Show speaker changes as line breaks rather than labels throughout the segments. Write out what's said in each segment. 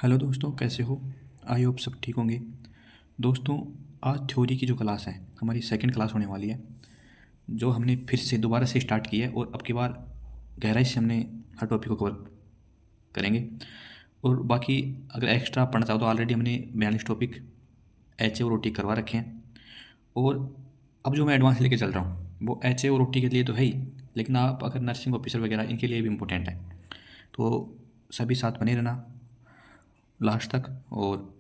Hello दोस्तों, कैसे हो? आई होप सब ठीक होंगे। दोस्तों, आज थ्योरी की जो क्लास है हमारी सेकंड क्लास होने वाली है, जो हमने फिर से दोबारा से स्टार्ट की है और अब की बार गहराई से हमने हर टॉपिक को कवर करेंगे। और बाकी अगर एक्स्ट्रा पढ़ना चाहो तो ऑलरेडी हमने 42 टॉपिक एच ए और ओ टी करवा रखे हैं। और अब जो मैं एडवांस लेके चल रहा हूँ वो एच ए और ओ टी के लिए तो है ही, लेकिन आप अगर नर्सिंग ऑफिसर वगैरह इनके लिए भी इम्पोर्टेंट है। तो सभी साथ बने रहना लास्ट तक, और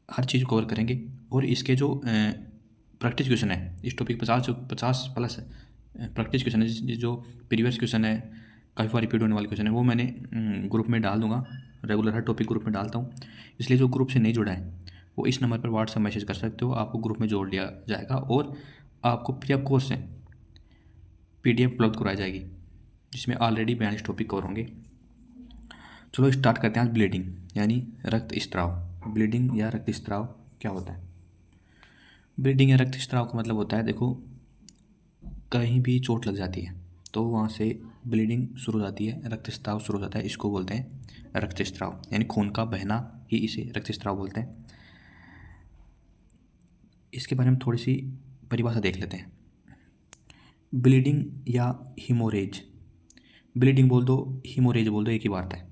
हर चीज़ कवर करेंगे। और इसके जो प्रैक्टिस क्वेश्चन है इस टॉपिक 50 प्लस प्रैक्टिस क्वेश्चन है, जो प्रीवियस क्वेश्चन है, काफ़ी बार रिपीट होने वाले क्वेश्चन है, वो मैंने ग्रुप में डाल दूंगा। रेगुलर हर टॉपिक ग्रुप में डालता हूँ, इसलिए जो ग्रुप से नहीं जुड़ा है वो इस नंबर पर व्हाट्सएप मैसेज कर सकते हो, आपको ग्रुप में जोड़ लिया जाएगा और आपको फ्री ऑफ कोर्स से PDF उपलब्ध कराई जाएगी, जिसमें ऑलरेडी 42 टॉपिक कवर होंगे। चलो स्टार्ट करते हैं आज ब्लीडिंग यानी रक्त स्त्राव। ब्लीडिंग या रक्त स्त्राव क्या होता है? ब्लीडिंग या रक्त स्त्राव का मतलब होता है, देखो, कहीं भी चोट लग जाती है तो वहाँ से ब्लीडिंग शुरू हो जाती है, रक्त स्त्राव शुरू हो जाता है, इसको बोलते हैं रक्त स्त्राव, यानी खून का बहना ही इसे रक्त स्त्राव बोलते हैं। इसके बारे में थोड़ी सी परिभाषा देख लेते हैं। ब्लीडिंग या हीमोरेज, ब्लीडिंग बोल दो, हीमोरेज बोल दो, एक ही बात है।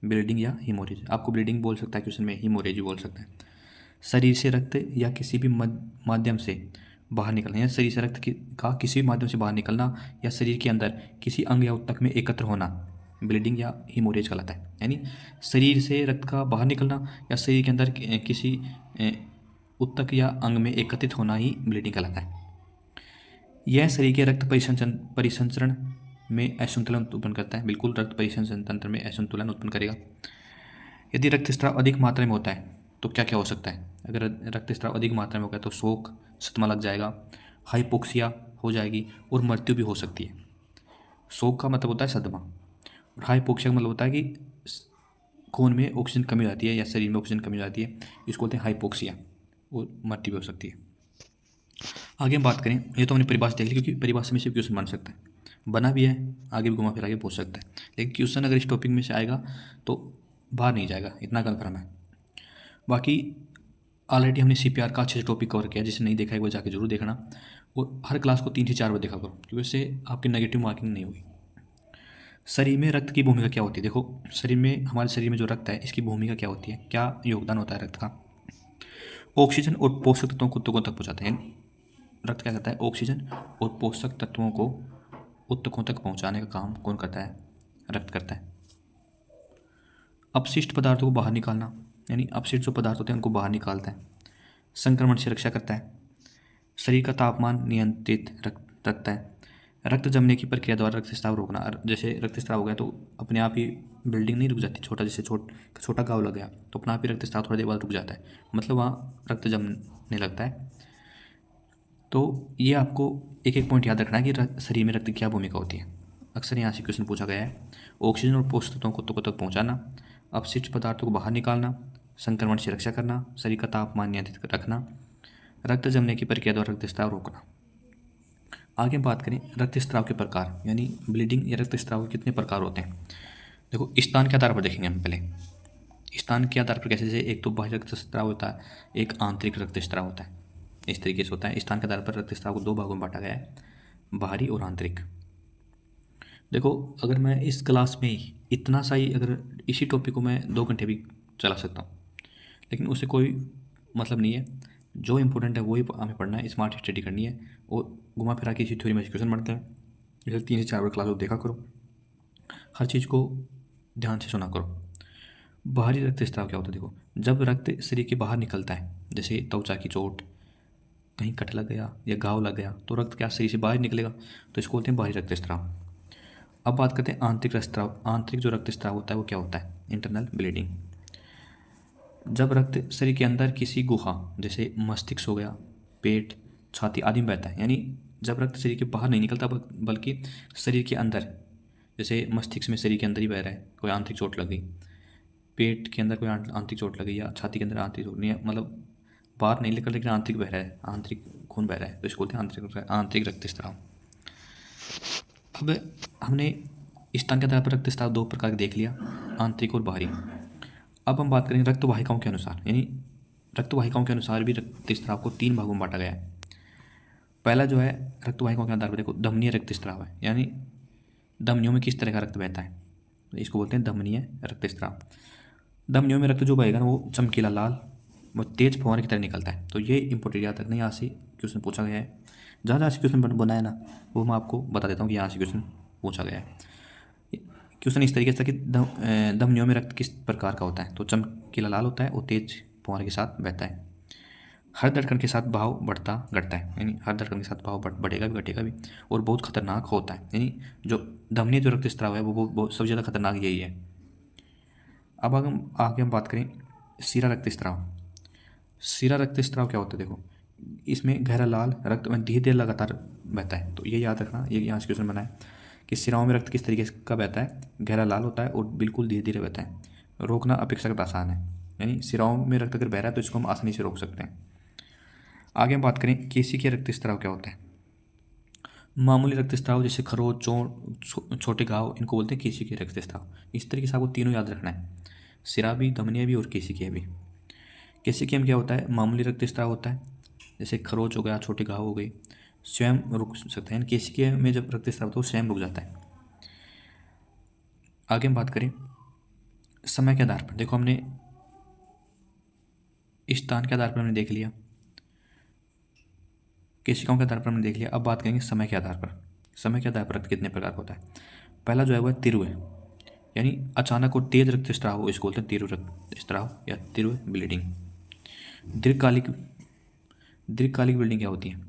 ब्लीडिंग या हीमोरेज, आपको ब्लीडिंग बोल सकता है क्वेश्चन में, हीमोरेज भी बोल सकता है। शरीर से रक्त या किसी भी माध्यम से बाहर निकलना, या शरीर से रक्त का किसी भी माध्यम से बाहर निकलना, या शरीर के अंदर किसी अंग या ऊतक में एकत्र होना ब्लीडिंग या हीमोरेज कहलाता है। यानी शरीर से रक्त का बाहर निकलना या शरीर के अंदर किसी ऊतक या अंग में एकत्रित होना ही ब्लीडिंग कहलाता है। यह शरीर के रक्त परिसंचरण में असंतुलन उत्पन्न करता है। बिल्कुल, रक्त परिसंचरण तंत्र में असंतुलन उत्पन्न करेगा। यदि रक्तस्राव अधिक मात्रा में होता है तो क्या क्या हो सकता है? अगर रक्तस्राव अधिक मात्रा में होगा तो शोक, सदमा लग जाएगा, हाइपोक्सिया हो जाएगी और मृत्यु भी हो सकती है। शोक का मतलब होता है सदमा, और हाइपोक्सिया का मतलब होता है कि खून में ऑक्सीजन कमी हो जाती है या शरीर में ऑक्सीजन कमी हो जाती है, इसको बोलते हैं हाइपोक्सिया, और मृत्यु भी हो सकती है। आगे हम बात करें, ये तो हमने परिभाषा देख ली, क्योंकि परिभाषा में से क्वेश्चन बन सकता है, बना भी है, आगे भी घुमा फिरा के पूछ सकता है, लेकिन क्वेश्चन अगर इस टॉपिक में से आएगा तो बाहर नहीं जाएगा, इतना कन्फर्म है। बाकी ऑलरेडी हमने CPR का अच्छे से टॉपिक कवर किया, जिसे नहीं देखा है वो जाके जरूर देखना, और हर क्लास को 3 से 4 बार देखा करो, क्योंकि उससे आपकी नेगेटिव मार्किंग नहीं होगी। शरीर में रक्त की भूमिका क्या होती है? देखो, शरीर में, हमारे शरीर में जो रक्त है इसकी भूमिका क्या होती है, क्या योगदान होता है रक्त का? ऑक्सीजन और पोषक तत्वों को ऊतकों तक पहुँचाते हैं। रक्त क्या करता है? ऑक्सीजन और पोषक तत्वों को ऊतकों तक पहुँचाने का काम कौन करता है? रक्त करता है। अपशिष्ट पदार्थों को बाहर निकालना, यानी अपशिष्ट जो पदार्थ होते हैं उनको बाहर निकालता है। संक्रमण से रक्षा करता है। शरीर का तापमान नियंत्रित रखता है। रक्त जमने की प्रक्रिया द्वारा रक्तस्राव रोकना, जैसे रक्तस्राव हो गया तो अपने आप ही बिल्डिंग नहीं रुक जाती, छोटा जैसे छोटा घाव लग गया तो अपना आप ही रक्तस्राव थोड़ी देर बाद रुक जाता है, मतलब वहाँ रक्त जमने लगता है। तो ये आपको एक एक पॉइंट याद रखना है कि शरीर में रक्त की क्या भूमिका होती है। अक्सर यहाँ से क्वेश्चन पूछा गया है। ऑक्सीजन और पोषक तत्वों को तक पहुँचाना, अपशिष्ट पदार्थों को बाहर निकालना, संक्रमण से रक्षा करना, शरीर का तापमान नियंत्रित रखना, रक्त जमने की प्रक्रिया द्वारा रक्तस्राव रोकना। आगे बात करें रक्तस्राव के प्रकार, यानी ब्लीडिंग या रक्तस्राव के कितने प्रकार होते हैं। देखो, स्थान के आधार पर देखेंगे हम पहले। स्थान के आधार पर कैसे? जैसे एक तो बाह्य रक्तस्राव होता है, एक आंतरिक रक्तस्राव होता है, इस तरीके से होता है। स्थान के आधार पर रक्तस्राव को 2 भागों में बांटा गया है, बाहरी और आंतरिक। देखो, अगर मैं इस क्लास में ही इतना सा ही, अगर इसी टॉपिक को मैं 2 घंटे भी चला सकता हूँ, लेकिन उससे कोई मतलब नहीं है। जो इंपॉर्टेंट है वही हमें पढ़ना है, स्मार्ट स्टडी करनी है, और घुमा फिरा के इसी थ्योरी में क्वेश्चन बनते हैं। जैसे 3 से 4 बार क्लास को देखा करो, हर चीज़ को ध्यान से सुना करो। बाहरी रक्तस्राव क्या होता है? देखो, जब रक्त शरीर के बाहर निकलता है, जैसे त्वचा की चोट, कहीं कट लग गया या घाव लग गया, तो रक्त क्या शरीर से बाहर निकलेगा, तो इसको बोलते हैं बाहरी रक्तस्राव। अब बात करते हैं आंतरिक रक्तस्राव। आंतरिक जो रक्तस्राव होता है वो क्या होता है? Internal bleeding. जब रक्त शरीर के अंदर किसी गुहा, जैसे मस्तिष्क हो गया, पेट, छाती आदि में बहता है, यानी जब रक्त शरीर के बाहर नहीं निकलता बल्कि शरीर के अंदर, जैसे मस्तिष्क में शरीर के अंदर ही बह रहा है, कोई आंतरिक चोट लग गई, पेट के अंदर कोई आंतरिक चोट लगी, या छाती के अंदर आंतरिक चोट नहीं है, मतलब बाहर नहीं निकल, लेकिन आंतरिक बह रहा है, आंतरिक खून बह रहा है, तो इसको बोलते हैं आंतरिक रक्तस्राव। अब हमने स्तन के आधार पर रक्तस्राव 2 प्रकार का देख लिया, आंतरिक और बाहरी। अब हम बात करेंगे रक्त वाहिकाओं के अनुसार, यानी रक्त वाहिकाओं के अनुसार भी रक्त स्राव को 3 भागों में बांटा गया है। पहला जो है रक्त वाहिकाओं के आधार पर देखो धमनीय रक्त स्राव है, यानी धमनियों में किस तरह का रक्त बहता है, इसको बोलते हैं धमनीय रक्त स्राव। धमनियों में रक्त जो बहेगा ना वो चमकीला लाल, वो तेज फुहारे की तरह निकलता है। तो ये इंपॉर्टेंट याद रखना, यहाँ से क्वेश्चन पूछा गया है। जहाँ जहाँ से क्वेश्चन बनाया ना वो मैं आपको बता देता हूँ कि यहाँ से क्वेश्चन पूछा गया है। क्वेश्चन इस तरीके से कि धमनियों में रक्त किस प्रकार का होता है, तो चमकीला लाल होता है और तेज फुहारे के साथ बहता है। हर धड़कन के साथ भाव बढ़ता घटता है, यानी हर धड़कन के साथ भाव बढ़ेगा भी घटेगा भी, और बहुत खतरनाक होता है, यानी जो धमनी जो रक्तस्राव है वो सबसे ज़्यादा खतरनाक यही है। अब आगे हम बात करें सीरा रक्तस्राव। सीरा रक्तस्राव क्या होता है, देखो इसमें गहरा लाल रक्त में धीरे धीरे लगातार बहता है। तो ये याद रखना, ये यहाँ से क्वेश्चन बना है कि सिराओं में रक्त किस तरीके का बहता है, गहरा लाल होता है और बिल्कुल धीरे धीरे बहता है। रोकना अपेक्षाकृत आसान है, यानी सिराओं में रक्त अगर बह रहा है तो इसको हम आसानी से रोक सकते हैं। आगे हम बात करें केशिकीय रक्तस्राव क्या होता है। मामूली रक्तस्राव जैसे खरोच, चोट, छोटे घाव, इनको बोलते हैं केशिकीय रक्तस्राव। इस तरीके से आपको तीनों याद रखना है, सिरा भी, धमनिया भी और केशिकीय भी। केशिकीय में क्या होता है, मामूली रक्तस्राव होता है, जैसे खरोच हो गया, छोटे घाव हो गए, स्वयं रुक सकते हैं। केशिकीय में जब रक्तस्राव होता है वो स्वयं रुक जाता है। आगे हम बात करें समय के आधार पर, देखो हमने स्थान के आधार पर हमने देख लिया, केशिकाओं के आधार पर हमने देख लिया। अब बात करेंगे समय के आधार पर। समय के आधार पर रक्त कितने प्रकार का होता है। पहला जो है वह तीव्र है, यानी अचानक और तेज रक्तस्राव हो, इसको बोलते हैं तीव्र रक्तस्राव या तीव्र ब्लीडिंग। दीर्घकालिक ब्लीडिंग क्या होती है,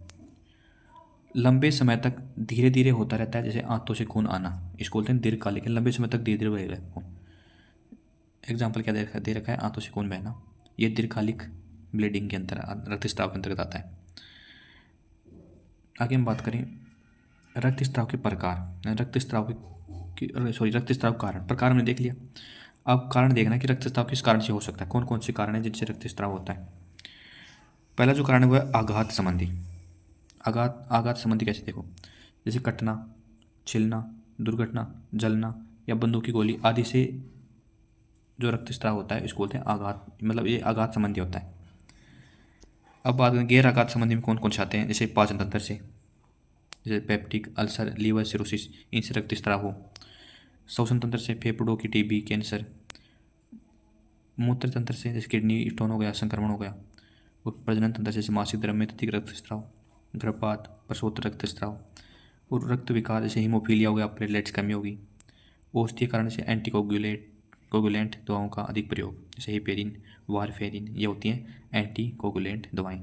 लंबे समय तक धीरे धीरे होता रहता है, जैसे आंतों से खून आना, इसको बोलते हैं दीर्घकालिक, लंबे समय तक धीरे धीरे बहेगा खून। एग्जाम्पल क्या दे रखा है, आंतों से खून बहना, ये दीर्घकालिक ब्लीडिंग के अंतर रक्तस्राव के अंतर्गत आता है। आगे हम बात करें रक्तस्राव के प्रकार, रक्तस्राव कारण। प्रकार हमने देख लिया, अब कारण देखना कि रक्तस्राव किस कारण से हो सकता है, कौन कौन से कारण है जिनसे रक्तस्राव होता है। पहला जो कारण है वो है आघात संबंधी। आघात संबंधी कैसे, देखो जैसे कटना, छिलना, दुर्घटना, जलना या बंदूक की गोली आदि से जो रक्तस्राव होता है इसको बोलते हैं आघात, मतलब ये आघात संबंधी होता है। अब बात करें गैर आघात संबंधी में कौन कौन से आते हैं, जैसे पाचन तंत्र से, जैसे पेप्टिक अल्सर, लीवर सिरोसिस, इनसे रक्तस्राव हो। श्वसन तंत्र से फेफड़ों की टीबी, कैंसर। मूत्र तंत्र से जैसे किडनी स्टोन हो गया, संक्रमण हो गया। और प्रजनन तंत्र से जैसे मासिक धर्म में अत्यधिक रक्तस्राव, गर्भपात, प्रसवोत्तर रक्तस्राव। और रक्त विकार जैसे हीमोफीलिया हो गया, प्लेटलेट्स कमी होगी। औषधीय कारण से कोगुलेंट दवाओं का अधिक प्रयोग, जैसे हेपेरिन, वारफेरिन, ये होती हैं एंटी कोगुलेंट दवाएं।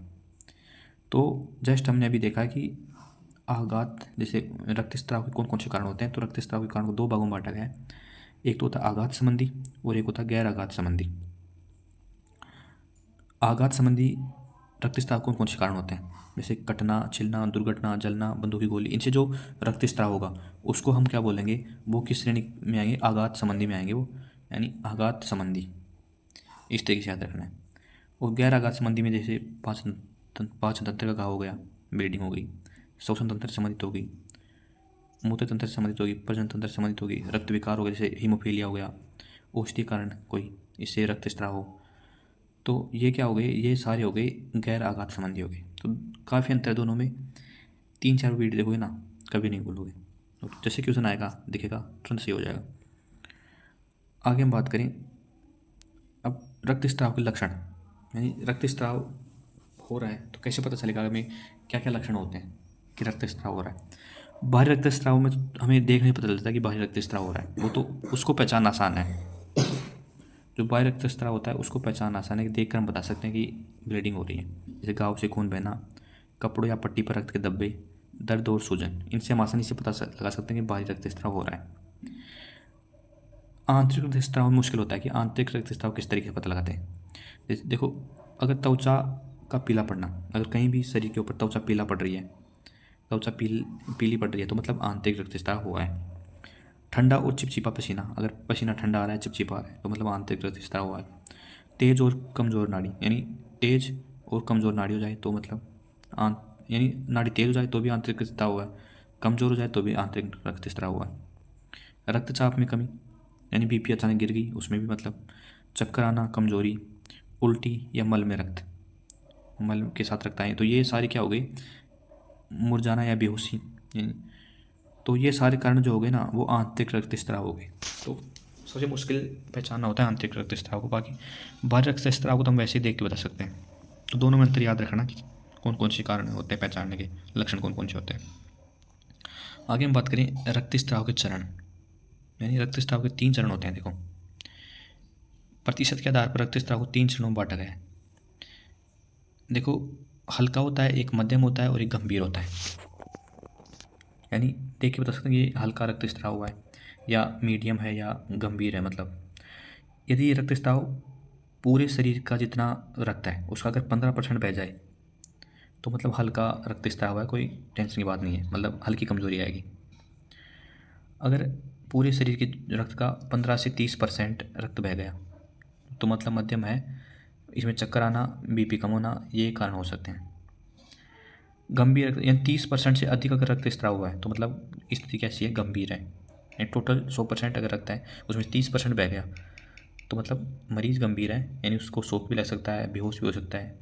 तो जस्ट हमने अभी देखा कि आघात जैसे रक्तस्राव के कौन कौन से कारण होते हैं, तो रक्तस्राव के कारण को 2 भागों में बांटा गया है, एक तो होता है आघात संबंधी और एक होता है गैर आघात संबंधी। आघात संबंधी रक्तस्राव कौन कौन से कारण होते हैं, जैसे कटना, छिलना, दुर्घटना, जलना, बंदूक की गोली, इनसे जो रक्तस्राव होगा उसको हम क्या बोलेंगे, वो किस श्रेणी में आएंगे, आघात संबंधी में आएंगे वो, यानी आघात संबंधी, इस तरीके से याद रखना है। और गैर आघात संबंधी में जैसे पाचन तंत्र का घाव हो गया, ब्लीडिंग हो गई, श्वसन तंत्र से संबंधित होगी, मूत्र तंत्र से संबंधित होगी, प्रजनन तंत्र से संबंधित होगी, रक्त विकार हो गया जैसे हीमोफीलिया हो गया, औषधि कारण कोई इससे रक्तस्राव हो। तो ये क्या हो गए, ये सारे हो गए गैर आघात संबंधी हो गए। तो काफ़ी अंतर है दोनों में, 3-4 वीडियो देखोगे ना कभी नहीं भूलोगे, तो जैसे क्वेश्चन आएगा दिखेगा तुरंत सही हो जाएगा। आगे हम बात करें अब रक्तस्राव के लक्षण, यानी रक्तस्राव हो रहा है तो कैसे पता चलेगा हमें क्या क्या लक्षण होते हैं कि रक्तस्राव हो रहा है। बाहरी रक्तस्राव में तो हमें देखने पता चलता है कि बाहरी रक्तस्राव हो रहा है, वो तो उसको पहचान आसान है। जो बाहरी रक्तस्राव होता है उसको पहचान आसान है कि देखकर हम बता सकते हैं कि ब्लीडिंग हो रही है, जैसे घाव से खून बहना, कपड़ों या पट्टी पर रक्त के धब्बे, दर्द और सूजन, इनसे हम आसानी से पता लगा सकते हैं कि बाहरी रक्तस्राव हो रहा है। आंतरिक रक्तस्राव में मुश्किल होता है कि आंतरिक रक्तस्राव किस तरीके से पता लगाते हैं। जैसे देखो अगर त्वचा का पीला पड़ना, अगर कहीं भी शरीर के ऊपर त्वचा पीला पड़ रही है, त्वचा पीली पड़ रही है तो मतलब आंतरिक रक्तस्राव हुआ है। ठंडा और चिपचिपा पसीना, अगर पसीना ठंडा आ रहा है, चिपचिपा आ रहा है तो मतलब आंतरिक रक्तस्राव हुआ है। तेज और कमज़ोर नाड़ी, यानी तेज और कमज़ोर नाड़ी हो जाए तो मतलब यानी नाड़ी तेज हो जाए तो भी आंतरिक रक्तस्राव हुआ है, कमज़ोर हो जाए तो भी आंतरिक रक्तस्राव हुआ है। रक्तचाप में कमी, यानी बीपी अचानक गिर गई, उसमें भी मतलब चक्कर आना, कमजोरी, उल्टी या मल में रक्त, मल के साथ रक्त आए, तो ये सारी क्या हो गई, मुरझाना या बेहोशी। तो ये सारे कारण जो हो गए ना वो आंतरिक रक्तस्राव हो गए। तो सबसे मुश्किल पहचानना होता है आंतरिक रक्तस्राव को, बाकी बाहरी रक्तस्राव को तो हम वैसे ही देख के बता सकते हैं। तो दोनों में अंतर याद रखना कि कौन कौन से कारण होते हैं, पहचानने के लक्षण कौन कौन से होते हैं। आगे हम बात करें रक्तस्राव के चरण, यानी रक्तस्राव के 3 चरण होते हैं। देखो, प्रतिशत के आधार पर रक्तस्राव को 3 चरणों में बांटा गया है। देखो, हल्का होता है, एक मध्यम होता है और एक गंभीर होता है। यानी देख के बता सकते हैं कि ये हल्का रक्तस्राव हुआ है या मीडियम है या गंभीर है। मतलब यदि ये रक्तस्राव पूरे शरीर का जितना रक्त है उसका अगर 15% बह जाए तो मतलब हल्का रक्तस्राव है, कोई टेंशन की बात नहीं है, मतलब हल्की कमजोरी आएगी। अगर पूरे शरीर के रक्त का 15 से 30% रक्त बह गया तो मतलब मध्यम है, इसमें चक्कर आना, बीपी कम होना, ये कारण हो सकते हैं। गंभीर रक्त यानी 30% से अधिक अगर रक्तस्राव हुआ है तो मतलब स्थिति कैसी है, गंभीर है। यानी टोटल 100% अगर रक्त है उसमें 30% बह गया तो मतलब मरीज़ गंभीर है, यानी उसको शॉक भी लग सकता है, बेहोश भी हो सकता है।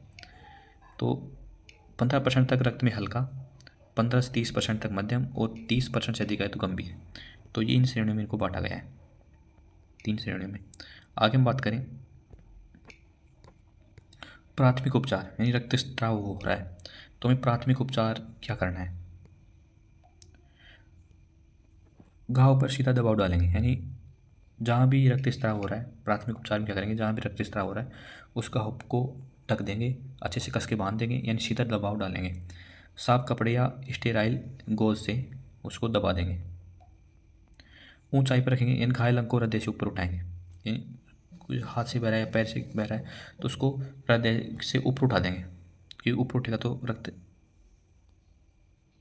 तो 15% तक रक्त में हल्का, 15 से 30% तक मध्यम और 30% से अधिक है तो गंभीर। तो ये इन श्रेणियों में इनको बांटा गया है, 3 श्रेणियों में। आगे हम बात करें प्राथमिक उपचार, यानी रक्तस्राव हो रहा है तो हमें प्राथमिक उपचार क्या करना है। घाव पर सीधा दबाव डालेंगे, यानी जहाँ भी रक्तस्राव हो रहा है प्राथमिक उपचार में क्या करेंगे, जहाँ भी रक्तस्राव हो रहा है उस घाव को ढक देंगे, अच्छे से कस के बांध देंगे, यानी सीधा दबाव डालेंगे। साफ कपड़े या स्टेराइल गॉज से उसको दबा देंगे। ऊंचाई पर रखेंगे, यानी घायल अंग को हृदय से ऊपर उठाएंगे, यानी कुछ हाथ से बह रहा है या पैर से बह रहा है तो उसको हृदय से ऊपर उठा देंगे, क्योंकि ऊपर उठेगा तो रक्त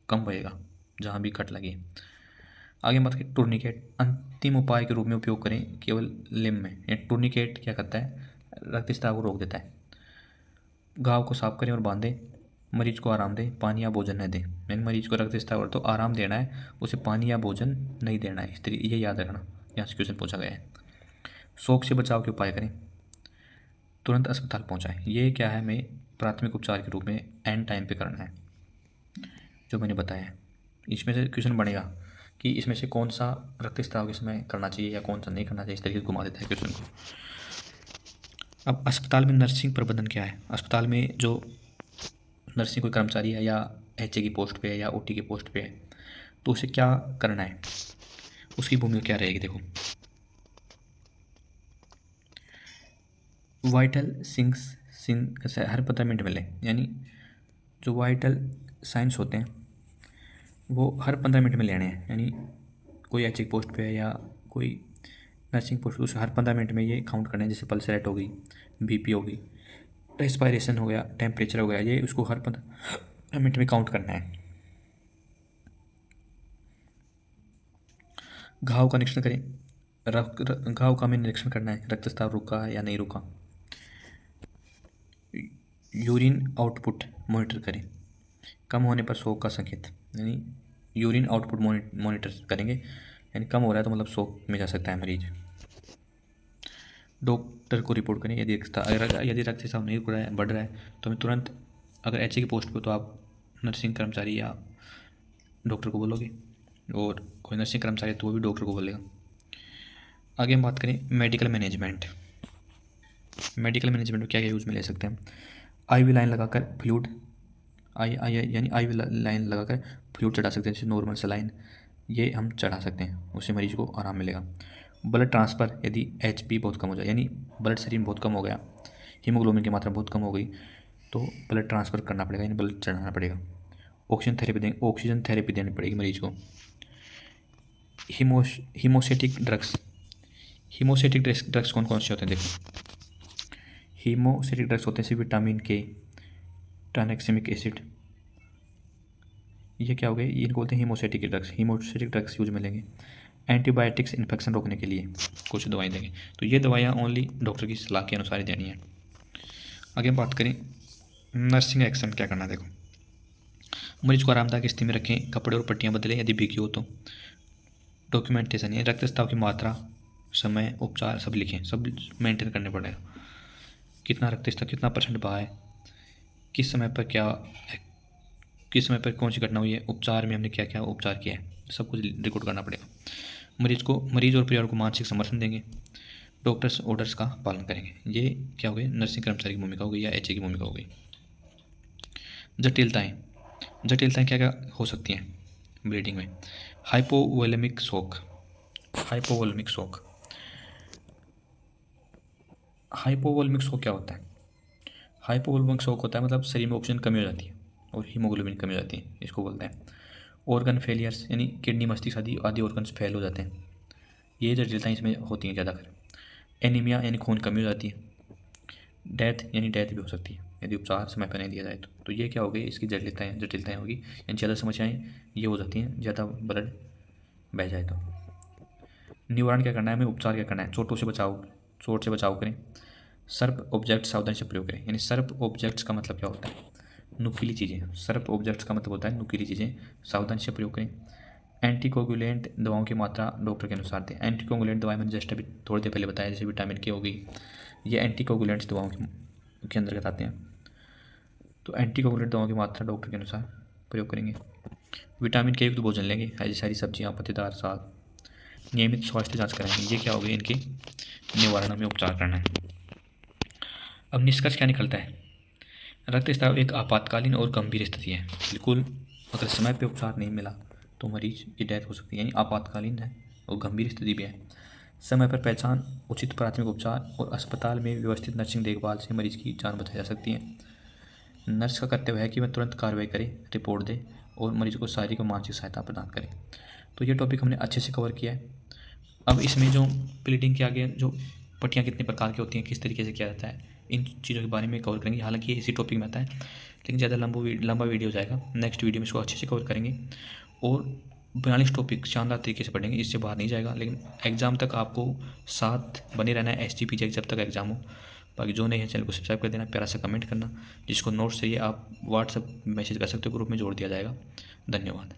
कम बहेगा जहाँ भी कट लगी। आगे बात करें टूर्निकेट, अंतिम उपाय के रूप में उपयोग करें केवल लिम्ब में। ये टूर्निकेट क्या करता है, रक्तस्राव को रोक देता है। घाव को साफ करें और बांधें, मरीज को आराम दें, पानी या भोजन न दें। यानी मरीज को रक्तस्राव हो तो आराम देना है, उसे पानी या भोजन नहीं देना है। इस तरीके ये याद रखना, यहाँ से क्वेश्चन पूछा गया है। शोक से बचाव के उपाय करें, तुरंत अस्पताल पहुँचाएँ। ये क्या है, हमें प्राथमिक उपचार के रूप में एंड टाइम पे करना है जो मैंने बताया है। इसमें से क्वेश्चन बनेगा कि इसमें से कौन सा रक्तस्राव के समय करना चाहिए या कौन सा नहीं करना चाहिए, इस तरीके से घुमा देता है क्वेश्चन को। अब अस्पताल में नर्सिंग प्रबंधन क्या है। अस्पताल में जो नर्सिंग कोई कर्मचारी है या एचए की पोस्ट पे है या ओटी की पोस्ट पे है तो उसे क्या करना है, उसकी भूमिका क्या रहेगी। देखो, वाइटल सिंग्स हर 15 मिनट में लें, यानी जो वाइटल साइंस होते हैं वो हर 15 मिनट में लेने हैं। यानी कोई एच पोस्ट पे है या कोई नर्सिंग पोस्ट, उसे हर 15 मिनट में ये काउंट करना है। जैसे पल्स रेट हो गई, बीपी हो गई, रेस्पायरेशन हो गया, टेम्परेचर हो गया, ये उसको हर 15 मिनट में काउंट करना है। घाव का निरीक्षण करें, घाव का हमें निरीक्षण करना है, रक्तस्राव रुका है या नहीं रुका। यूरिन आउटपुट मॉनिटर करें, कम होने पर शोक का संकेत, यानी यूरिन आउटपुट मॉनिटर करेंगे, यानी कम हो रहा है तो मतलब शोक में जा सकता है मरीज। डॉक्टर को रिपोर्ट करें यदि रक्तस्राव नहीं रुक रहा है, बढ़ रहा है तो हमें तुरंत, अगर एचए की पोस्ट पे हो तो आप नर्सिंग कर्मचारी या डॉक्टर को बोलोगे, और कोई नर्सिंग कर्मचारी है तो वो भी डॉक्टर को बोलेगा। आगे हम बात करें मेडिकल मैनेजमेंट। मेडिकल मैनेजमेंट में क्या क्या यूज़ में ले सकते हैं। आईवी लाइन लगाकर फ्लूइड, यानी आईवी लाइन लगाकर फ्लूइड चढ़ा सकते हैं, जैसे नॉर्मल सलाइन ये हम चढ़ा सकते हैं, उससे मरीज को आराम मिलेगा। ब्लड ट्रांसफ़र, यदि एचपी बहुत कम हो जाए, यानी ब्लड शरीर में बहुत कम हो गया, हीमोग्लोबिन की मात्रा बहुत कम हो गई तो ब्लड ट्रांसफ़र करना पड़ेगा, यानी ब्लड चढ़ाना पड़ेगा। ऑक्सीजन थेरेपी देनी पड़ेगी मरीज को। हीमोसेटिक ड्रग्स कौन कौन से होते हैं। देखो, हीमोसेटिक ड्रग्स होते हैं जैसे विटामिन के, ट्रानेक्सिमिक एसिड, ये क्या हो गए, इनको बोलते हैं हीमोसेटिक ड्रग्स। हीमोसेटिक ड्रग्स यूज में लेंगे। एंटीबायोटिक्स इन्फेक्शन रोकने के लिए कुछ दवाएं देंगे, तो ये दवाइयाँ ओनली डॉक्टर की सलाह के अनुसार ही देनी है। आगे बात करें नर्सिंग एक्शन क्या करना है। देखो, मरीज को आरामदायक स्थिति में रखें, कपड़े और पट्टियाँ बदलें यदि भीगी हो तो। डॉक्यूमेंटेशन है, रक्तस्राव की मात्रा समय, उपचार सब लिखें, सब मेंटेन करने पड़ेगा। कितना रक्त स्तर, कितना % बहा है, किस समय पर क्या, किस समय पर कौन सी घटना हुई है, उपचार में हमने क्या क्या उपचार किया है, सब कुछ रिकॉर्ड करना पड़ेगा। मरीज और परिवार को मानसिक समर्थन देंगे। डॉक्टर्स ऑर्डर्स का पालन करेंगे। ये क्या हो गई, नर्सिंग कर्मचारी की भूमिका हो गई या HA की भूमिका हो गई। जटिलताएं क्या क्या हो सकती हैं ब्लीडिंग में। Hypovolemic shock. हाइपोवोलेमिक शॉक क्या होता है। हाइपोवोलेमिक शॉक होता है मतलब शरीर में ऑक्सीजन कमी हो जाती है और हीमोग्लोबिन कमी हो जाती है, इसको बोलते हैं। ऑर्गन फेलियर्स यानी किडनी, मस्तिष्क आदि ऑर्गन्स फेल हो जाते हैं, ये जटिलताएं इसमें होती हैं ज़्यादातर। एनीमिया यानी खून कमी हो जाती है। डेथ यानी डेथ भी हो सकती है यदि उपचार समय पर नहीं दिया जाए तो ये क्या हो गई, इसकी जटिलताएं होगी, यानी ज़्यादा समस्याएं ये हो जाती हैं ज़्यादा ब्लड बह जाए तो। निवारण क्या करना है हमें, उपचार क्या करना है, चोट से बचाव करें। सर्प ऑब्जेक्ट सावधानी से प्रयोग करें, यानी सर्प ऑब्जेक्ट्स का मतलब क्या होता है, नुकीली चीज़ें। सर्प ऑब्जेक्ट्स का मतलब होता है नुकीली चीज़ें, सावधानी से प्रयोग करें। एंटीकोगुलेंट दवाओं की मात्रा डॉक्टर के अनुसार दें। एंटीकोगुलेंट दवाएं मैंने जस्ट अभी थोड़ी देर पहले बताया, जैसे विटामिन के हो गई, ये एंटीकोगुलेंट्स दवाओं के अंतर्गत आते हैं। तो एंटीकोगुलेंट दवाओं की मात्रा डॉक्टर के अनुसार प्रयोग करेंगे। विटामिन के युक्त भोजन लेंगे, हरी सारी सब्जियाँ, पत्तेदार साग। नियमित स्वास्थ्य जांच कराएंगे, ये क्या हो गई, इनके निवारण में उपचार करना है। अब निष्कर्ष क्या निकलता है, रक्तस्राव एक आपातकालीन और गंभीर स्थिति है। बिल्कुल अगर समय पे उपचार नहीं मिला तो मरीज की डेथ हो सकती है, यानी आपातकालीन है और गंभीर स्थिति भी है। समय पर पहचान, उचित प्राथमिक उपचार और अस्पताल में व्यवस्थित नर्सिंग देखभाल से मरीज की जान बचाई जा सकती है। नर्स का कर्तव्य है कि वह तुरंत कार्रवाई करे, रिपोर्ट दे और मरीज को शारीरिक और मानसिक सहायता प्रदान करे। तो ये टॉपिक हमने अच्छे से कवर किया है। अब इसमें जो प्लीडिंग के आगे जो पट्टियाँ कितने प्रकार की होती हैं, किस तरीके से किया जाता है, इन चीज़ों के बारे में कवर करेंगे। हालांकि ये इसी टॉपिक में आता है लेकिन ज़्यादा लंबा वीडियो जाएगा। नेक्स्ट वीडियो में इसको अच्छे से कवर करेंगे और 42 टॉपिक शानदार तरीके से पढ़ेंगे, इससे बाहर नहीं जाएगा। लेकिन एग्ज़ाम तक आपको साथ बने रहना है, SGPJ जब तक एग्ज़ाम हो। बाकी जो नहीं है चैनल को सब्सक्राइब कर देना, प्यारा सा कमेंट करना। जिसको नोट्स चाहिए आप व्हाट्सएप मैसेज कर सकते हो, ग्रुप में जोड़ दिया जाएगा। धन्यवाद।